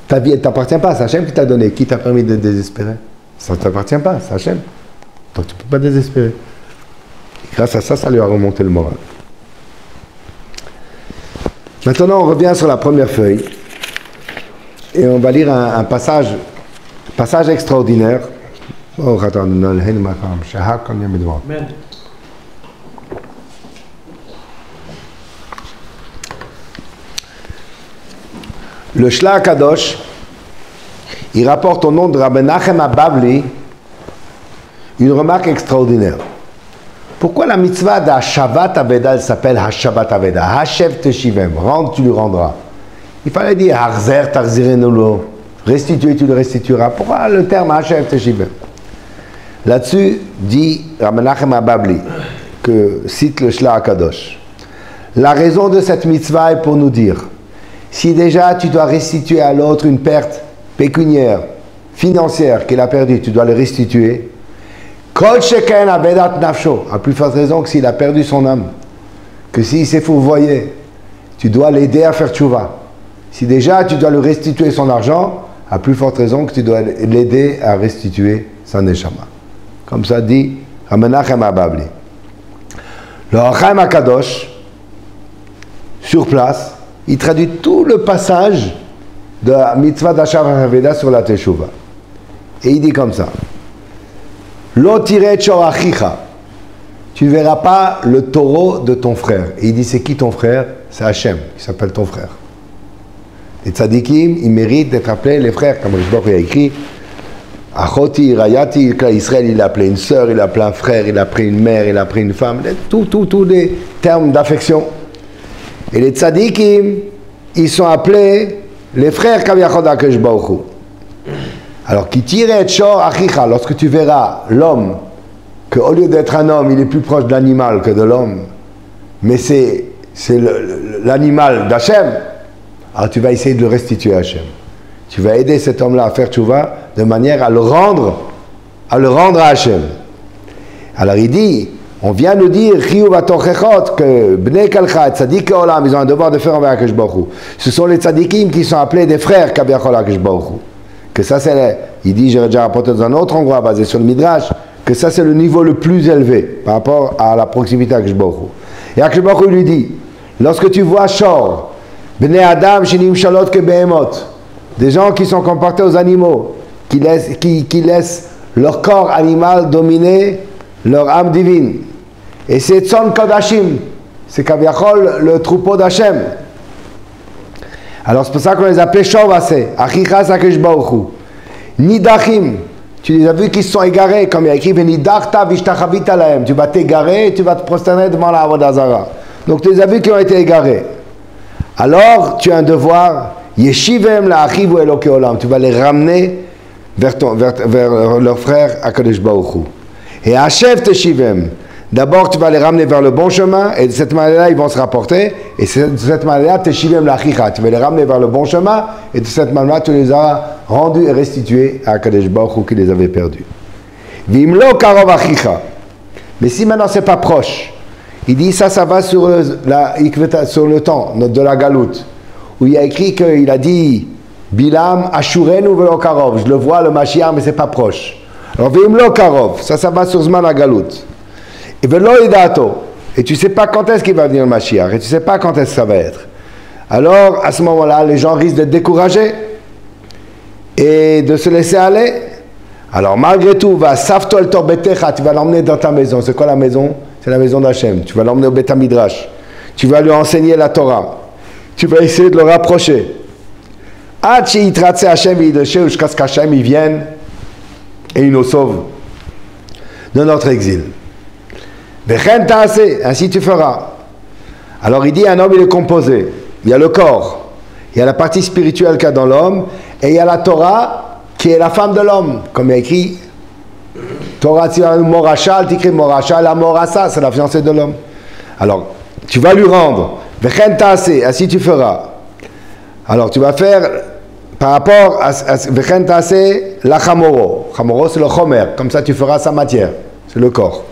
Ta vie, elle ne t'appartient pas, c'est Hachem qui t'a donné. Qui t'a permis de désespérer? Ça ne t'appartient pas, c'est Hachem. Donc tu ne peux pas désespérer. Et grâce à ça, ça lui a remonté le moral. Maintenant, on revient sur la première feuille. Et on va lire un passage extraordinaire. Le Shla Kadosh, il rapporte au nom de Rabbi Menachem Ababli une remarque extraordinaire. Pourquoi la mitzvah d'Hashavat Aveda s'appelle Hashavat Aveda? Hashev Teshivem, rendre, tu lui rendras. Il fallait dire Harzer Tarzirenulo, restituer, tu le restitueras. Pourquoi le terme Hashev Teshivem? Là-dessus, dit Rabbi Menachem Ababli, que cite le Shla Kadosh. La raison de cette mitzvah est pour nous dire, si déjà tu dois restituer à l'autre une perte pécuniaire, financière qu'il a perdue, tu dois le restituer. Kol sheken abedat nafsho, à plus forte raison que s'il a perdu son âme, que s'il s'est fourvoyé, tu dois l'aider à faire tchouva. Si déjà tu dois lui restituer son argent, à plus forte raison que tu dois l'aider à restituer sa neshama. Comme ça dit Rabbi Menachem Ababli. Le Chaim HaKadosh, sur place, il traduit tout le passage de la mitzvah d'Hashavat Aveda sur la Teshuvah. Et il dit comme ça. Lo tiret shor achicha. Tu ne verras pas le taureau de ton frère. Et il dit, c'est qui ton frère? C'est Hachem, qui s'appelle ton frère. Les tzadikim, ils méritent d'être appelés les frères, comme Rishbach a écrit. Achoti, Rayati, Israël, il a appelé une sœur, il a appelé un frère, il a appelé une mère, il a appelé une femme. Tous les termes d'affection. Et les tzadikim, ils sont appelés les frères Kaviyachod HaKadosh Baruch Hu. Alors, qui tirait shor achicha, lorsque tu verras l'homme, qu'au lieu d'être un homme, il est plus proche de l'animal que de l'homme, mais c'est l'animal d'Hachem, alors tu vas essayer de le restituer à Hachem. Tu vas aider cet homme-là à faire tchouva de manière à le rendre à Hachem. Alors il dit, on vient nous dire que Bnei Kalcha, Tzadik Olam, ils ont un devoir de faire envers HaKadosh Baruch Hu. Ce sont les tzadikim qui sont appelés des frères Kaviyachol HaKadosh Baruch Hu. Que ça c'est, il dit, j'ai déjà rapporté dans un autre endroit basé sur le Midrash, que ça c'est le niveau le plus élevé par rapport à la proximité à HaKadosh Baruch Hu. Et HaKadosh Baruch Hu lui dit, lorsque tu vois Shor, Bnei Adam Shinim Shalot ke Behemot, des gens qui sont comportés aux animaux, qui laissent leur corps animal dominer leur âme divine. Et c'est Tzon Kodashim, c'est Kaviyachol, le troupeau d'Hachem. Alors c'est pour ça qu'on les appelle Shor Vaseh, Achichas HaKadosh Baruch Hu. Nidachim, Tu les as vus qu'ils se sont égarés, comme il y a écrit, Venidarta vishtachavita lahem. Tu vas t'égarer et tu vas te prosterner devant la Avodah Zara. Donc tu les as vus qui ont été égarés. Alors tu as un devoir, Yeshivem la achivu eloke olam. Tu vas les ramener vers leur frère Akadosh Baruch Hu. Et Hashev Teshivem. D'abord, tu vas les ramener vers le bon chemin, et de cette manière-là, ils vont se rapporter. Et de cette manière-là, Teshivem la achicha. Tu vas les ramener vers le bon chemin, et de cette manière-là, tu les as rendus et restitués à Akadosh Baruch Hu qui les avait perdus. Vimlo karov achicha. Mais si maintenant c'est pas proche, il dit ça va sur le temps de la galoute, où il y a écrit qu'il a dit Bilam Ashurenu velo karov. Je le vois le Mashiach, mais c'est pas proche. Alors vimlo karov, ça va sur Zman la galoute. Et velo idato. Et tu sais pas quand est-ce qu'il va venir le Mashiach, et tu sais pas quand est-ce que ça va être. Alors à ce moment-là, les gens risquent d'être découragés et de se laisser aller. Alors malgré tout, va saftol torbetecha, tu vas l'emmener dans ta maison. C'est quoi la maison? C'est la maison d'Hachem. Tu vas l'emmener au Beth Midrash. Tu vas lui enseigner la Torah. Tu vas essayer de le rapprocher. Jusqu'à ce qu'Hachem il vienne et il nous sauve de notre exil. Ainsi tu feras. Alors il dit, un homme il est composé. Il y a le corps, il y a la partie spirituelle qu'il y a dans l'homme, et il y a la Torah qui est la femme de l'homme, comme il y a écrit Torah Morachal, t'écris Morachal, la Morasa, c'est la fiancée de l'homme. Alors, tu vas lui rendre, ainsi tu feras. Alors, tu vas faire par rapport à la Chamoro. Chamoro, c'est le Chomer, comme ça tu feras sa matière, c'est le corps.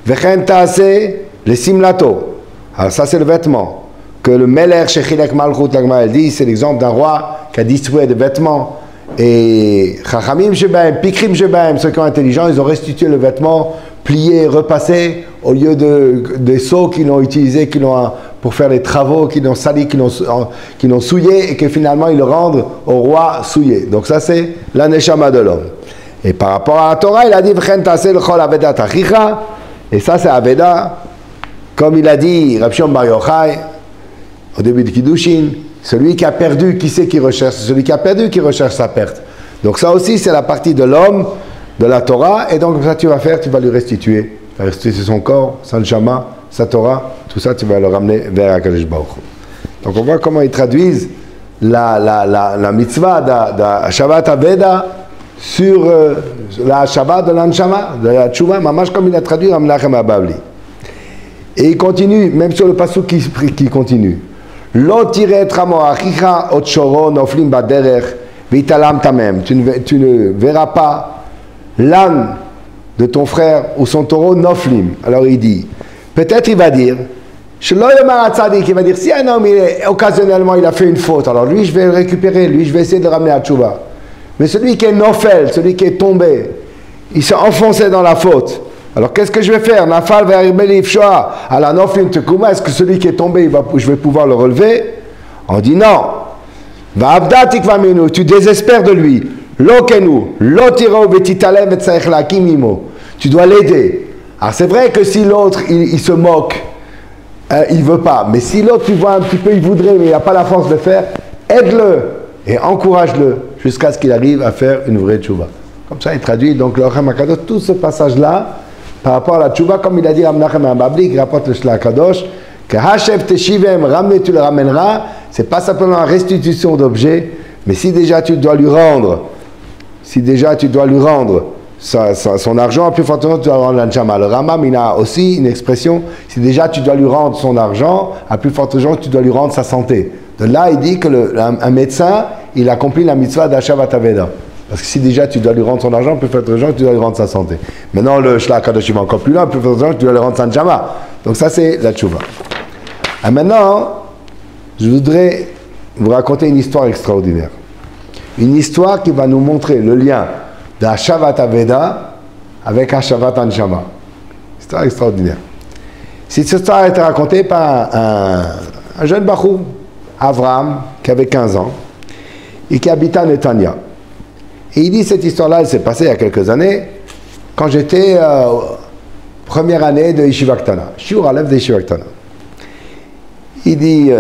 Les Simlato, alors ça c'est le vêtement. Que le Meler Shechilek Malchut Lagma dit, c'est l'exemple d'un roi qui a distribué des vêtements. Et Chachamim Shebaim, Pikrim Shebaim, ceux qui ont intelligents, ils ont restitué le vêtement, plié, repassé, au lieu des seaux qu'ils l'ont utilisé, pour faire les travaux, qu'ils l'ont sali, qu'ils l'ont souillé, et que finalement ils le rendent au roi souillé. Donc ça c'est la Neshama de l'homme. Et par rapport à la Torah, il a dit V'chen taseh l'chol aveda tachicha, et ça c'est Aveda, comme il a dit Rabbi Shimon Bar Yochai, au début de Kiddushin, celui qui a perdu, qui c'est qui recherche? Celui qui a perdu qui recherche sa perte. Donc ça aussi, c'est la partie de l'homme, de la Torah, et donc ça tu vas faire, tu vas lui restituer. Tu vas restituer son corps, sa neshama, sa Torah, tout ça tu vas le ramener vers Akadosh Baruch Hu. Donc on voit comment ils traduisent la mitzvah de Shabbat Aveda sur la Shabbat de l'Anshama, de la Tchouva, mamash comme il a traduit dans Menachem Abavli. Et il continue, même sur le pasuk qui continue. Lo tiret ramo achicha ot shoro noflim baderech vitalam tamem. Tu ne verras pas l'âne de ton frère ou son taureau noflim. Alors il dit, peut-être il va dire, shelo yomar hatzadik, il va dire, si un homme occasionnellement il a fait une faute, alors lui je vais le récupérer, lui je vais essayer de le ramener à tchouva. Mais celui qui est nofel, celui qui est tombé, il s'est enfoncé dans la faute. Alors qu'est-ce que je vais faire? Nafal ve'aribelif shoah à la noflim tekuma. Est-ce que celui qui est tombé, je vais pouvoir le relever? On dit non. Va'avdatik va'minu. Tu désespères de lui. Lo kenu, lo tiro vetitalem vetzaech lakim imo. Tu dois l'aider. Alors c'est vrai que si l'autre il se moque, il veut pas. Mais si l'autre tu vois un petit peu, il voudrait, mais il n'a pas la force de faire, aide-le et encourage-le jusqu'à ce qu'il arrive à faire une vraie tchouva. Comme ça, il traduit donc le Orchem HaKadosh, tout ce passage-là. Par rapport à la tchouva, comme il a dit à Menachem Abavli, qui rapporte le Shla Kadosh, que Hashev Teshivem, ramener, tu le ramèneras, c'est pas simplement la restitution d'objets, mais si déjà tu dois lui rendre, son argent, plus fortement tu dois rendre l'anshama. Le Ramam, il a aussi une expression, si déjà tu dois lui rendre son argent, à plus forte raison tu dois lui rendre sa santé. De là, il dit que un médecin, il accomplit la mitzvah d'Ashavat Aveda. Parce que si déjà tu dois lui rendre son argent, plus forte raison tu dois lui rendre sa santé. Maintenant, le Shla Kadosh va encore plus loin, plus forte raison tu dois lui rendre sa neshama. Donc ça, c'est la tchouva. Et maintenant, je voudrais vous raconter une histoire extraordinaire. Une histoire qui va nous montrer le lien d'Ashavat Aveda avec Ashavat Anshama. Histoire extraordinaire. Cette histoire a été racontée par un jeune bachou, Avraham, qui avait 15 ans, et qui habitait à Netanya. Et il dit, cette histoire-là, elle s'est passée il y a quelques années, quand j'étais première année de Yeshiva Ktana. Shiur Aleph de Yeshiva Ktana. Il dit,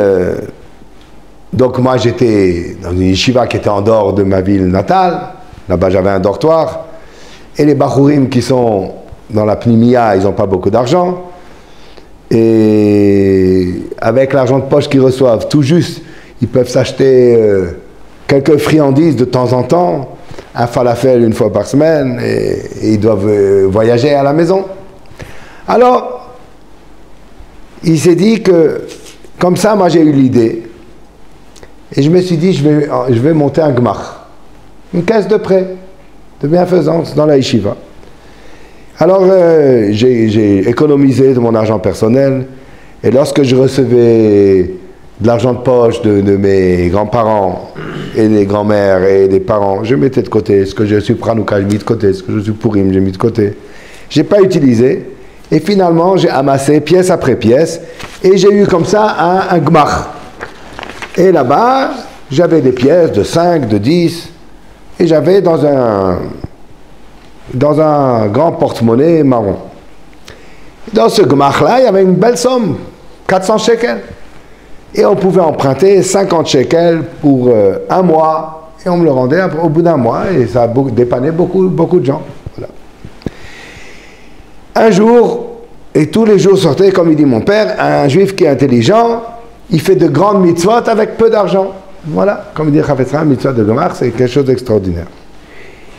donc moi j'étais dans une yeshiva qui était en dehors de ma ville natale, là-bas j'avais un dortoir, Et les Bachourim qui sont dans la Pnimia, ils n'ont pas beaucoup d'argent. Et avec l'argent de poche qu'ils reçoivent, tout juste, ils peuvent s'acheter quelques friandises de temps en temps, un falafel une fois par semaine, et ils doivent voyager à la maison. Alors, il s'est dit que, comme ça, moi j'ai eu l'idée, et je me suis dit, je vais monter un gmach, une caisse de prêt, de bienfaisance dans la yeshiva. Alors, j'ai économisé de mon argent personnel, et lorsque je recevais de l'argent de poche de mes grands-parents, et des grands-mères, et des parents, je mettais de côté. Ce que je suis Pranouka, j'ai mis de côté. Ce que je suis Pourim, j'ai mis de côté. Je n'ai pas utilisé, et finalement, j'ai amassé pièce après pièce, et j'ai eu comme ça un gmach. Et là-bas, j'avais des pièces de 5, de 10, et j'avais dans un grand porte-monnaie marron. Dans ce gmach-là, il y avait une belle somme, 400 shekels. Et on pouvait emprunter 50 shekels pour un mois, et on me le rendait au bout d'un mois, et ça a dépanné beaucoup de gens. Voilà. Un jour, et tous les jours sortaient, comme il dit mon père, un juif qui est intelligent, il fait de grandes mitzvot avec peu d'argent. Voilà, comme il dit Chafetz Chaim, mitzvot de gmach, c'est quelque chose d'extraordinaire.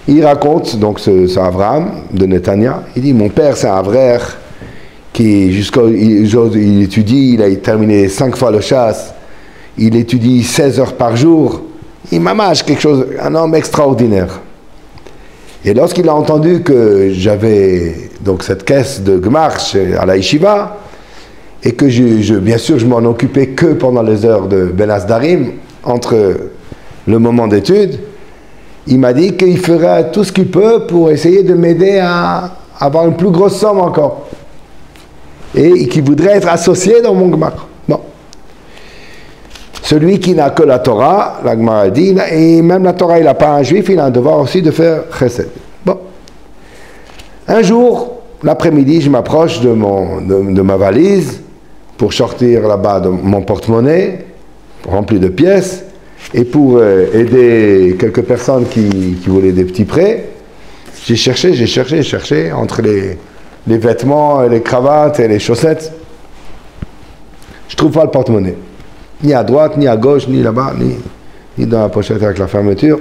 Il raconte, donc c'est Abraham de Netanya, il dit, mon père c'est un frère qui il étudie, il a terminé 5 fois le chasse, il étudie 16 heures par jour, il m'amage quelque chose, un homme extraordinaire. Et lorsqu'il a entendu que j'avais donc cette caisse de gmach à la yeshiva, et que bien sûr je m'en occupais que pendant les heures de Ben Asdarim, entre le moment d'études, il m'a dit qu'il ferait tout ce qu'il peut pour essayer de m'aider à avoir une plus grosse somme encore. Et qu'il voudrait être associé dans mon gmach. Bon. Celui qui n'a que la Torah, la Gemara dit, et même la Torah, il n'a pas un juif, il a un devoir aussi de faire chesed. Bon. Un jour, l'après-midi, je m'approche de ma valise pour sortir là-bas de mon porte-monnaie, rempli de pièces, et pour aider quelques personnes qui voulaient des petits prêts. J'ai cherché entre les vêtements, les cravates et les chaussettes. Je ne trouve pas le porte-monnaie. Ni à droite, ni à gauche, ni là-bas, ni dans la pochette avec la fermeture.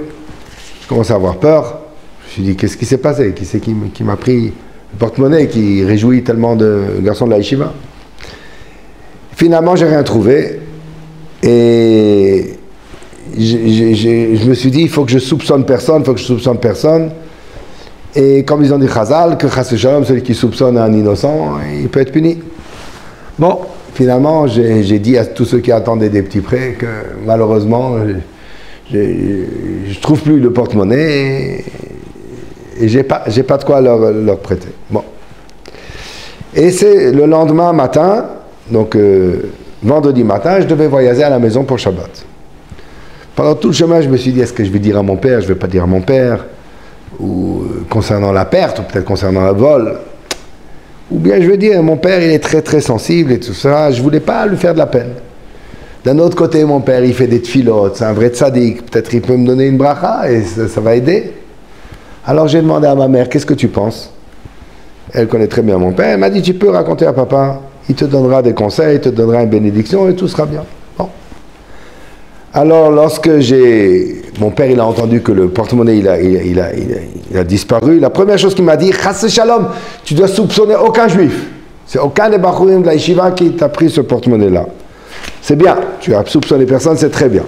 Je commence à avoir peur. Je me suis dit, qu'est-ce qui s'est passé? Qui c'est qui m'a pris le porte-monnaie qui réjouit tellement de garçons de la yeshiva? Finalement, j'ai rien trouvé. Et je me suis dit, il faut que je soupçonne personne, Et comme ils ont dit Chazal, que Chas Shalom, celui qui soupçonne un innocent, il peut être puni. Bon, finalement, j'ai dit à tous ceux qui attendaient des petits prêts que malheureusement, je ne trouve plus le porte-monnaie et j'ai pas de quoi leur prêter. Bon. Et c'est le lendemain matin, donc vendredi matin, je devais voyager à la maison pour Shabbat. Pendant tout le chemin, je me suis dit, est-ce que je vais dire à mon père, je ne vais pas dire à mon père, ou concernant la perte, ou peut-être concernant le vol, ou bien je vais dire, mon père, il est très très sensible et tout ça, je ne voulais pas lui faire de la peine. D'un autre côté, mon père, il fait des tfilotes, c'est un vrai tzaddik, peut-être il peut me donner une bracha et ça va aider. Alors j'ai demandé à ma mère, qu'est-ce que tu penses? Elle connaît très bien mon père, elle m'a dit, tu peux raconter à papa, il te donnera des conseils, il te donnera une bénédiction et tout sera bien. Bon. Alors lorsque mon père il a entendu que le porte-monnaie il a disparu, la première chose qu'il m'a dit, Chas Shalom, tu dois soupçonner aucun juif. C'est aucun des bachourim de la yeshiva qui t'a pris ce porte-monnaie-là. C'est bien, tu as soupçonné personne, c'est très bien.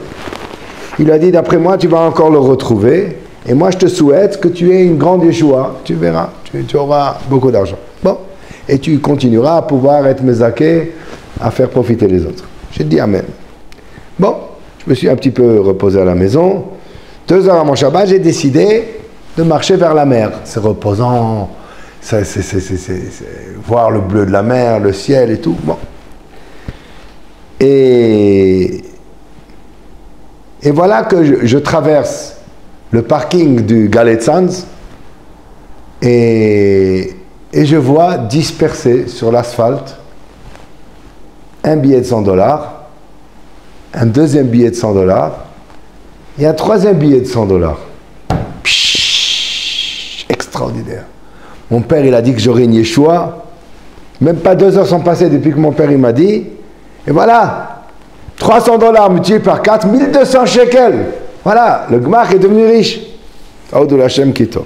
Il a dit, d'après moi, tu vas encore le retrouver, et moi je te souhaite que tu aies une grande Yeshua, tu verras, tu auras beaucoup d'argent. Bon, et tu continueras à pouvoir être mezaké, à faire profiter les autres. J'ai dit Amen. Bon, je me suis un petit peu reposé à la maison. 2 heures avant Shabbat, j'ai décidé de marcher vers la mer. C'est reposant, c'est voir le bleu de la mer, le ciel et tout. Bon. Et voilà que je traverse le parking du Galet Sands et je vois dispersé sur l'asphalte un billet de $100, un deuxième billet de $100 et un troisième billet de $100. extraordinaire. Mon père, il a dit que j'aurais une Yeshua. Même pas 2 heures sont passées depuis que mon père, il m'a dit. Et voilà, $300 multiplié par 4, 1200 shekels. Voilà, le Gmach est devenu riche. Aoudou Hashem Kitov.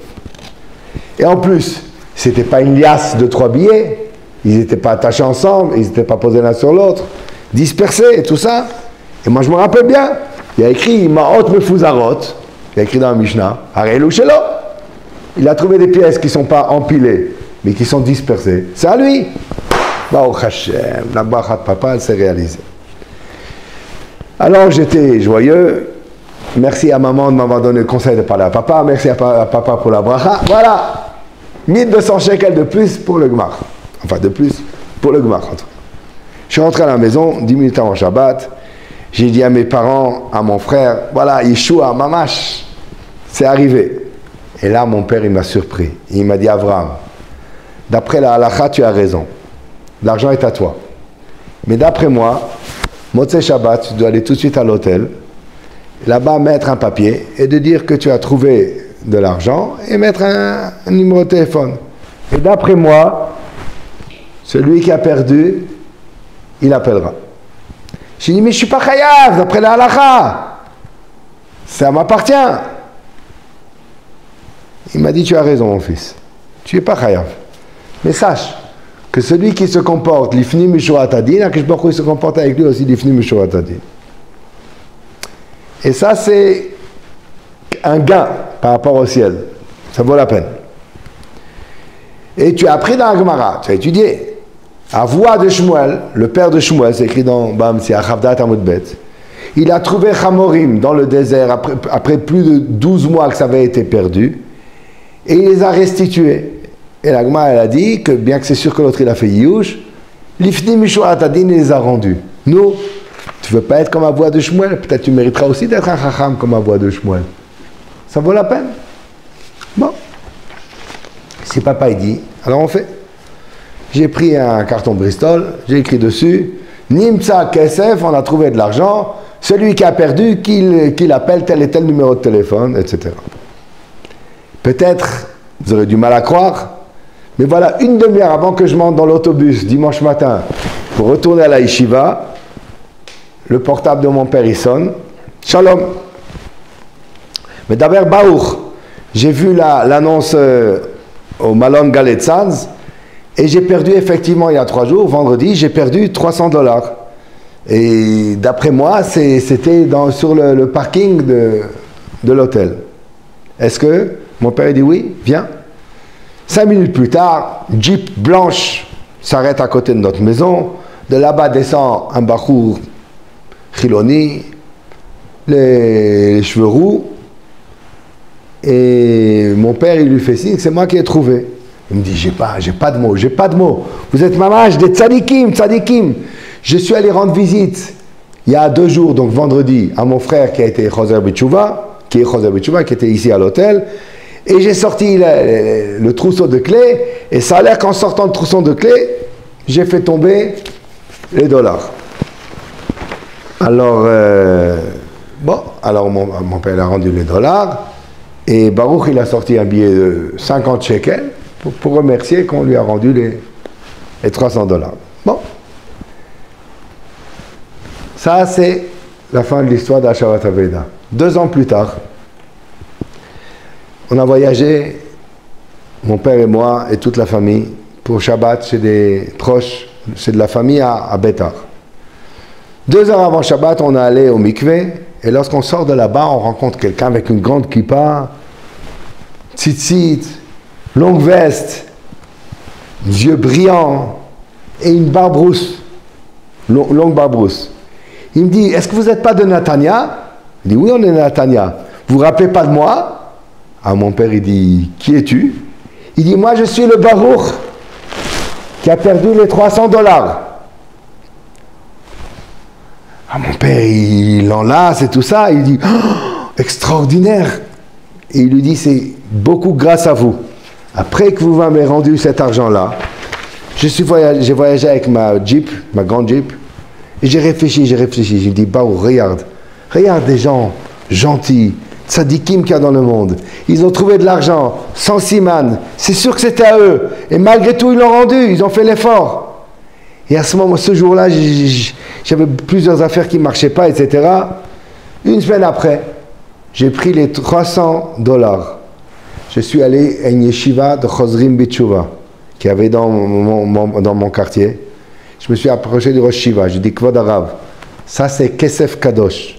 Et en plus, c'était pas une liasse de 3 billets. Ils n'étaient pas attachés ensemble, ils n'étaient pas posés l'un sur l'autre, dispersés et tout ça. Et moi, je me rappelle bien. Il a écrit Ma'ot Mefuzarot. Il a écrit dans la Mishnah. Harelu Shelo. Il a trouvé des pièces qui ne sont pas empilées, mais qui sont dispersées. C'est à lui. Baruch Hashem, la bracha de papa, elle s'est réalisée. Alors j'étais joyeux. Merci à maman de m'avoir donné le conseil de parler à papa. Merci à papa pour la bracha. Voilà. 1200 shekels de plus pour le Gmach. Enfin, de plus pour le Gmach. Je suis rentré à la maison, 10 minutes avant Shabbat. J'ai dit à mes parents, à mon frère, voilà, Yeshua, Mamash, c'est arrivé. Et là, mon père, il m'a surpris. Il m'a dit, Avraham, d'après la halakha, tu as raison. L'argent est à toi. Mais d'après moi, Motzei Shabbat, tu dois aller tout de suite à l'hôtel, là-bas mettre un papier et de dire que tu as trouvé de l'argent et mettre un numéro de téléphone. Et d'après moi, celui qui a perdu, il appellera. J'ai dit, mais je ne suis pas chayav, d'après la halakha. Ça m'appartient. Il m'a dit, tu as raison, mon fils. Tu n'es pas chayav. Mais sache que celui qui se comporte, l'ifni mishurat adin, Akadosh Baruch Hu, il se comporte avec lui aussi, l'ifni mishurat adin. Et ça, c'est un gain par rapport au ciel. Ça vaut la peine. Et tu as appris dans la Gemara, tu as étudié. À voix de Shmuel, le père de Shmuel, c'est écrit dans c'est Achavdat Amud Bet. Il a trouvé Chamorim dans le désert après plus de 12 mois que ça avait été perdu. Et il les a restitués. Et la Gemara, elle a dit que bien que c'est sûr que l'autre il a fait Yiyush, l'Ifni Mishurat Adin, il les a rendus. Nous, tu veux pas être comme à voix de Shmuel, peut-être tu mériteras aussi d'être un Chacham comme à voix de Shmuel. Ça vaut la peine. Bon. Si papa il dit, alors on fait. J'ai pris un carton Bristol, j'ai écrit dessus, Nimtsa Kesef, on a trouvé de l'argent, celui qui a perdu, qu'il appelle tel et tel numéro de téléphone, etc. Peut-être, vous aurez du mal à croire, mais voilà, une demi-heure avant que je monte dans l'autobus, dimanche matin, pour retourner à la yeshiva, le portable de mon père, il sonne, Shalom. Mais d'abord, Baruch, j'ai vu l'annonce au Malon Galetzans, et j'ai perdu effectivement il y a 3 jours, vendredi, j'ai perdu $300. Et d'après moi, c'était sur le parking de l'hôtel. Est-ce que mon père dit oui, viens. 5 minutes plus tard, Jeep blanche s'arrête à côté de notre maison. De là-bas descend un bachour chiloni, les cheveux roux. Et mon père, il lui fait signe, c'est moi qui ai trouvé. Il me dit, j'ai pas de mots. Vous êtes mamash des tzadikim. Je suis allé rendre visite il y a 2 jours, donc vendredi, à mon frère qui a été Choser B'Tshuva, qui était ici à l'hôtel. Et j'ai sorti le trousseau de clés. Et ça a l'air qu'en sortant le trousseau de clés, j'ai fait tomber les dollars. Alors, mon père a rendu les dollars. Et Baruch, il a sorti un billet de 50 shekels pour remercier qu'on lui a rendu les $300. Bon. Ça, c'est la fin de l'histoire d'Ashavat Aveda. 2 ans plus tard, on a voyagé, mon père et moi et toute la famille, pour Shabbat chez des proches, chez de la famille à Bétar. 2 heures avant Shabbat, on est allé au mikvé, et lorsqu'on sort de là-bas, on rencontre quelqu'un avec une grande kippa, tzitzit, longue veste, yeux brillants, et une barbe rousse, longue barbe rousse. Il me dit, est-ce que vous n'êtes pas de Natania? Il dit, oui, on est de Natania. Vous vous rappelez pas de moi? Ah, mon père, il dit, qui es-tu? Il dit, moi, je suis le Baruch qui a perdu les $300. Ah, mon père, il enlace et tout ça. Il dit, oh, extraordinaire. Et il lui dit, c'est beaucoup grâce à vous. Après que vous m'avez rendu cet argent-là, j'ai voyagé avec ma Jeep, ma grande Jeep, et j'ai réfléchi. J'ai dit, Baruch, regarde des gens gentils, tzadikim qu'il y a dans le monde. Ils ont trouvé de l'argent, sans siman. C'est sûr que c'était à eux. Et malgré tout, ils l'ont rendu. Ils ont fait l'effort. Et à ce moment, ce jour-là, j'avais plusieurs affaires qui ne marchaient pas, etc. Une semaine après, j'ai pris les $300. Je suis allé à une yeshiva de Chozrim Bitshuva, qui avait dans mon quartier. Je me suis approché du Rosh Shiva. Je dis, Kvod Arav, ça c'est Kesef Kadosh.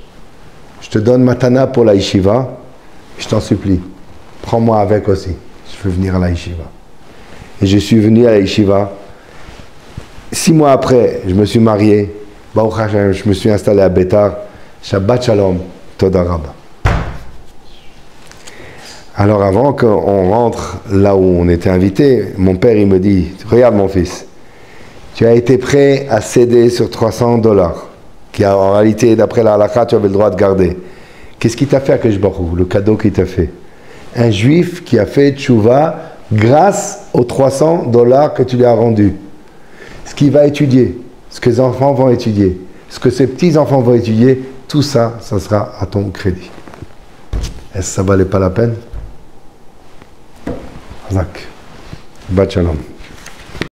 Je te donne matana pour la yeshiva. Je t'en supplie, prends-moi avec aussi. Je veux venir à la yeshiva. Et je suis venu à la yeshiva. 6 mois après, je me suis marié. Baruch Hashem, je me suis installé à Bétar. Shabbat Shalom, Toda Rabba. Alors avant qu'on rentre là où on était invité, mon père il me dit, regarde mon fils, tu as été prêt à céder sur $300, qui en réalité, d'après la halakha, tu avais le droit de garder. Qu'est-ce qu'il t'a fait à Akadosh Baruch Hu, le cadeau qu'il t'a fait? Un juif qui a fait tchouva grâce aux $300 que tu lui as rendus. Ce qu'il va étudier, ce que ses enfants vont étudier, ce que ses petits-enfants vont étudier, tout ça, ça sera à ton crédit. Est-ce que ça valait pas la peine? Shabbat Shalom.